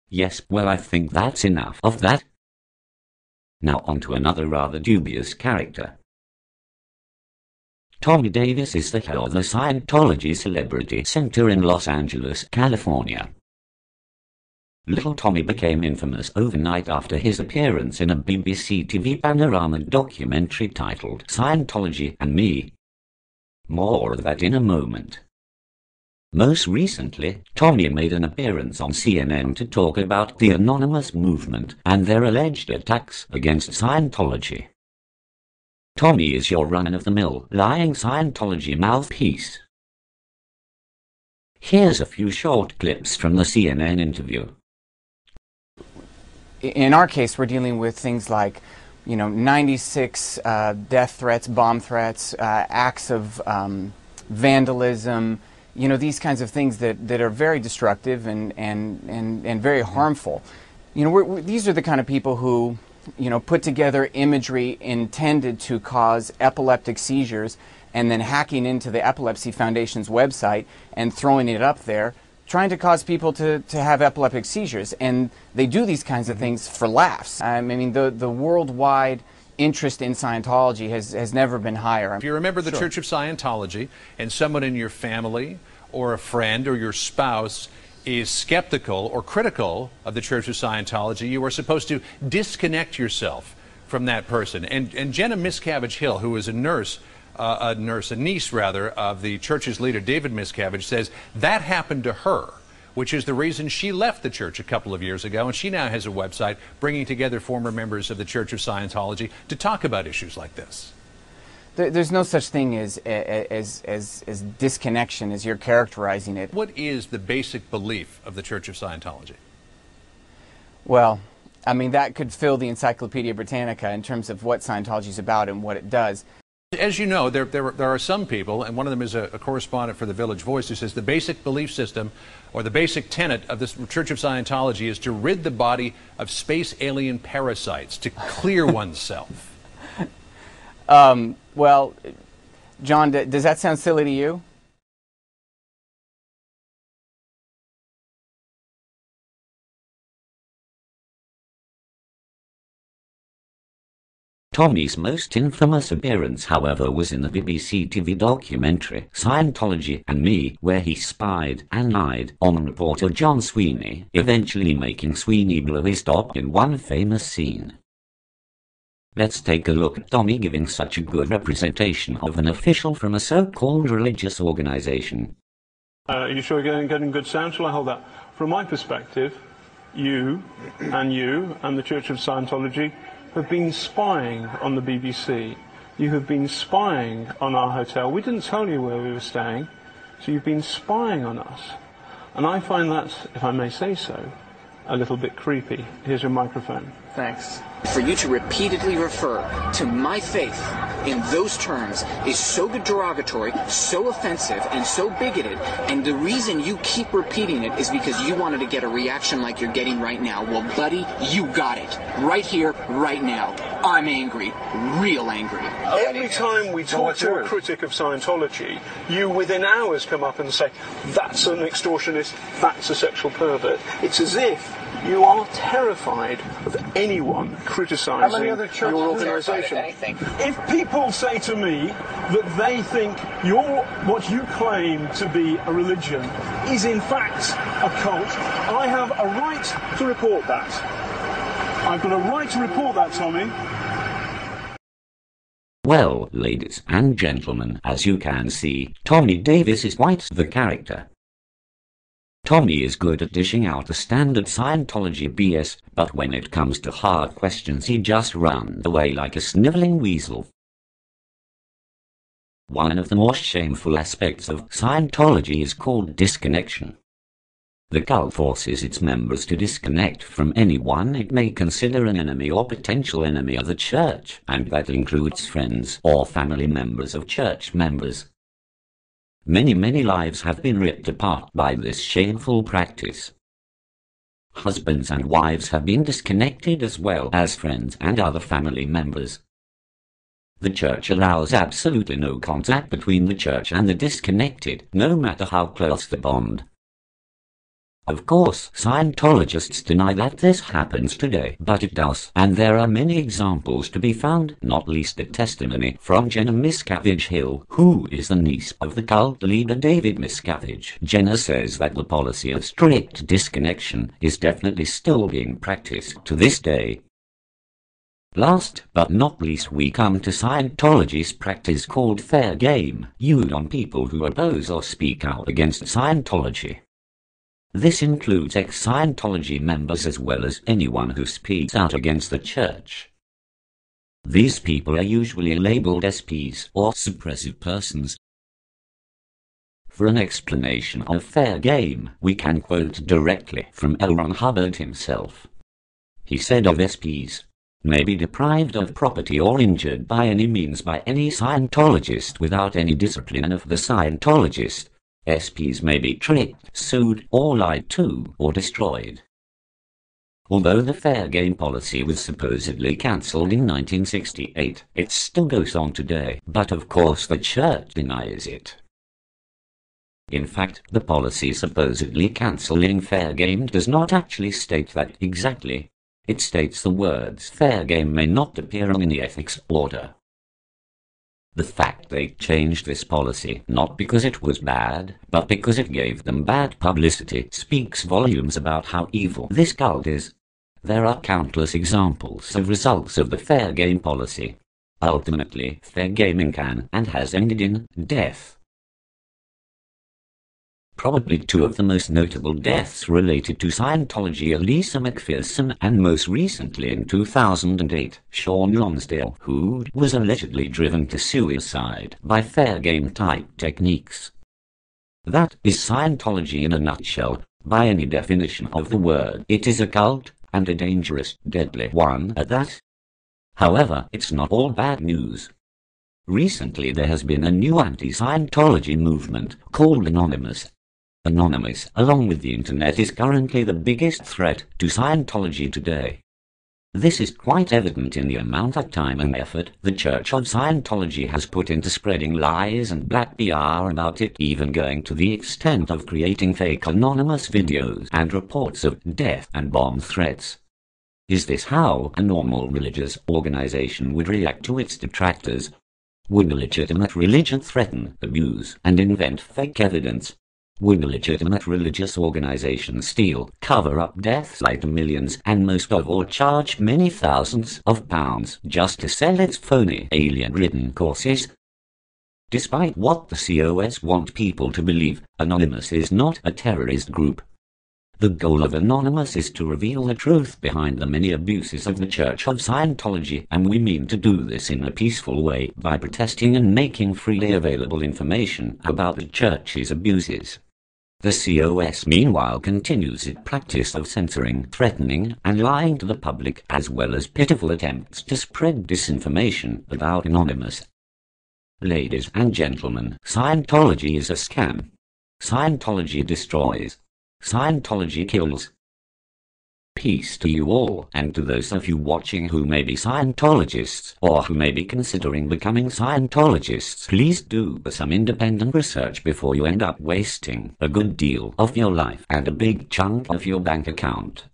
Yes, well, I think that's enough of that. Now on to another rather dubious character. Tommy Davis is the head of the Scientology Celebrity Center in Los Angeles, California. Little Tommy became infamous overnight after his appearance in a BBC TV panorama documentary titled Scientology and Me. More of that in a moment. Most recently, Tommy made an appearance on CNN to talk about the anonymous movement and their alleged attacks against Scientology. Tommy is your run-of-the-mill, lying Scientology mouthpiece. Here's a few short clips from the CNN interview. In our case, we're dealing with things like, 96 death threats, bomb threats, acts of vandalism, these kinds of things that are very destructive and very harmful. These are the kind of people who, put together imagery intended to cause epileptic seizures and then hacking into the Epilepsy Foundation's website and throwing it up there, trying to cause people to have epileptic seizures. And they do these kinds of things for laughs. I mean, the worldwide interest in Scientology has never been higher. If you're a member of the Church of Scientology and someone in your family or a friend or your spouse is skeptical or critical of the Church of Scientology, you are supposed to disconnect yourself from that person. And Jenna Miscavige Hill, who is a niece of the church's leader, David Miscavige, says that happened to her, which is the reason she left the church a couple of years ago, and she now has a website bringing together former members of the Church of Scientology to talk about issues like this. There's no such thing as disconnection as you're characterizing it. What is the basic belief of the Church of Scientology? Well, I mean, that could fill the Encyclopedia Britannica in terms of what Scientology is about and what it does. As you know, there are some people, and one of them is a correspondent for the Village Voice, who says the basic belief system or the basic tenet of the Church of Scientology is to rid the body of space alien parasites, to clear oneself. Well, John, does that sound silly to you? Tommy's most infamous appearance, however, was in the BBC TV documentary Scientology and Me, where he spied and lied on reporter John Sweeney, eventually making Sweeney blow his top in one famous scene. Let's take a look at Tommy giving such a good representation of an official from a so-called religious organization. Are you sure you're getting good sound? Shall I hold that? From my perspective, you and the Church of Scientology have been spying on the BBC. You have been spying on our hotel. We didn't tell you where we were staying, so you've been spying on us. And I find that, if I may say so, a little bit creepy. Here's your microphone. Thanks. For you to repeatedly refer to my faith in those terms is so derogatory, so offensive, and so bigoted, and the reason you keep repeating it is because you wanted to get a reaction like you're getting right now. Well, buddy, you got it. Right here, right now. I'm angry. Real angry. Every time we talk to a critic of Scientology, you within hours come up and say, that's an extortionist, that's a sexual pervert. It's as if you are terrified of anyone criticizing your organization. If people say to me that they think what you claim to be a religion is in fact a cult, I have a right to report that. I've got a right to report that, Tommy. Well, ladies and gentlemen, as you can see, Tommy Davis is quite the character. Tommy is good at dishing out the standard Scientology BS, but when it comes to hard questions he just runs away like a sniveling weasel. One of the more shameful aspects of Scientology is called disconnection. The cult forces its members to disconnect from anyone it may consider an enemy or potential enemy of the church, and that includes friends or family members of church members. Many lives have been ripped apart by this shameful practice. Husbands and wives have been disconnected as well as friends and other family members. The church allows absolutely no contact between the church and the disconnected, no matter how close the bond. Of course, Scientologists deny that this happens today, but it does, and there are many examples to be found, not least a testimony from Jenna Miscavige Hill, who is the niece of the cult leader David Miscavige. Jenna says that the policy of strict disconnection is definitely still being practiced to this day. Last but not least, we come to Scientology's practice called fair game, used on people who oppose or speak out against Scientology. This includes ex-Scientology members as well as anyone who speaks out against the church. These people are usually labeled SPs or suppressive persons. For an explanation of fair game, we can quote directly from L. Ron Hubbard himself. He said of SPs, "may be deprived of property or injured by any means by any Scientologist without any discipline of the Scientologist. SPs may be tricked, sued, or lied to, or destroyed." Although the fair game policy was supposedly cancelled in 1968, it still goes on today, but of course the church denies it. In fact, the policy supposedly cancelling fair game does not actually state that exactly. It states the words "fair game" may not appear on any ethics order. The fact they changed this policy, not because it was bad, but because it gave them bad publicity, speaks volumes about how evil this cult is. There are countless examples of results of the fair game policy. Ultimately, fair gaming can and has ended in death. Probably two of the most notable deaths related to Scientology are Lisa McPherson and most recently in 2008, Sean Lonsdale, who was allegedly driven to suicide by fair game type techniques. That is Scientology in a nutshell. By any definition of the word, it is a cult, and a dangerous, deadly one at that. However, it's not all bad news. Recently there has been a new anti-Scientology movement called Anonymous. Anonymous, along with the internet, is currently the biggest threat to Scientology today. This is quite evident in the amount of time and effort the Church of Scientology has put into spreading lies and black PR about it, even going to the extent of creating fake anonymous videos and reports of death and bomb threats. Is this how a normal religious organization would react to its detractors? Would a legitimate religion threaten, abuse, and invent fake evidence? Would a legitimate religious organization steal, cover up deaths, lie to millions, and most of all charge many thousands of pounds just to sell its phony, alien-ridden courses? Despite what the COS want people to believe, Anonymous is not a terrorist group. The goal of Anonymous is to reveal the truth behind the many abuses of the Church of Scientology, and we mean to do this in a peaceful way by protesting and making freely available information about the Church's abuses. The COS meanwhile continues its practice of censoring, threatening, and lying to the public, as well as pitiful attempts to spread disinformation about Anonymous. Ladies and gentlemen, Scientology is a scam. Scientology destroys. Scientology kills. Peace to you all, and to those of you watching who may be Scientologists, or who may be considering becoming Scientologists. Please do some independent research before you end up wasting a good deal of your life and a big chunk of your bank account.